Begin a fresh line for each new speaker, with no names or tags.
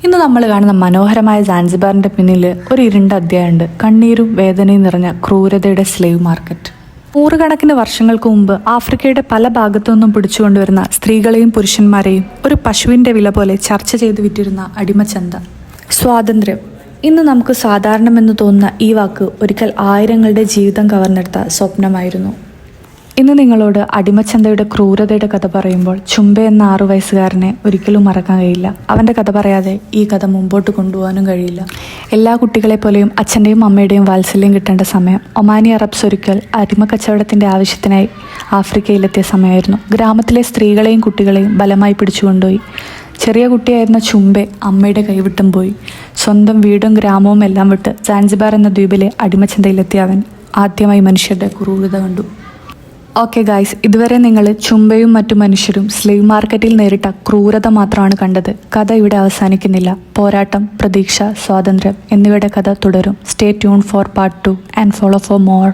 ഇന്ന് നമ്മൾ കാണുന്ന മനോഹരമായ സാൻസിബാറിന്റെ പിന്നിൽ ഒരു ഇരുണ്ട അധ്യായമുണ്ട്. കണ്ണീരും വേദനയും നിറഞ്ഞ ക്രൂരതയുടെ സ്ലേവ് മാർക്കറ്റ്. നൂറുകണക്കിന് വർഷങ്ങൾക്ക് മുമ്പ് ആഫ്രിക്കയുടെ പല ഭാഗത്തു നിന്നും പിടിച്ചുകൊണ്ടുവരുന്ന സ്ത്രീകളെയും പുരുഷന്മാരെയും ഒരു പശുവിന്റെ വില പോലെ ചർച്ച ചെയ്ത് വിറ്റിരുന്ന അടിമച്ചന്ത. സ്വാതന്ത്ര്യം ഇന്ന് നമുക്ക് സാധാരണമെന്ന് തോന്നുന്ന ഈ വാക്ക് ഒരിക്കൽ ആയിരങ്ങളുടെ ജീവിതം കവർന്നെടുത്ത സ്വപ്നമായിരുന്നു. ഇന്ന് നിങ്ങളോട് അടിമച്ചന്തയുടെ ക്രൂരതയുടെ കഥ പറയുമ്പോൾ ചുംബ എന്ന 6 വയസ്സുകാരനെ ഒരിക്കലും മറക്കാൻ കഴിയില്ല. അവൻ്റെ കഥ പറയാതെ ഈ കഥ മുമ്പോട്ട് കൊണ്ടുപോകാനും കഴിയില്ല. എല്ലാ കുട്ടികളെ പോലെയും അച്ഛൻ്റെയും അമ്മയുടെയും വാത്സല്യം കിട്ടേണ്ട സമയം. ഒമാനി അറബ്സ് ഒരിക്കൽ അടിമക്കച്ചവടത്തിൻ്റെ ആവശ്യത്തിനായി ആഫ്രിക്കയിലെത്തിയ സമയമായിരുന്നു. ഗ്രാമത്തിലെ സ്ത്രീകളെയും കുട്ടികളെയും ബലമായി പിടിച്ചുകൊണ്ടുപോയി. ചെറിയ കുട്ടിയായിരുന്ന ചുംബെ അമ്മയുടെ കൈവിട്ടും പോയി. സ്വന്തം വീടും ഗ്രാമവും എല്ലാം വിട്ട് സാൻസിബാർ എന്ന ദ്വീപിലെ അടിമച്ചന്തയിലെത്തിയ അവൻ ആദ്യമായി മനുഷ്യരുടെ ക്രൂരത കണ്ടു. ഓക്കെ ഗായ്സ്, ഇതുവരെ നിങ്ങൾ ചുംബയും മറ്റു മനുഷ്യരും സ്ലേവ് മാർക്കറ്റിൽ നേരിട്ട ക്രൂരത മാത്രമാണ് കണ്ടത്. കഥ ഇവിടെ അവസാനിക്കുന്നില്ല. പോരാട്ടം, പ്രതീക്ഷ, സ്വാതന്ത്ര്യം എന്നിവയുടെ കഥ തുടരും. Stay tune four part 2 and follow for more.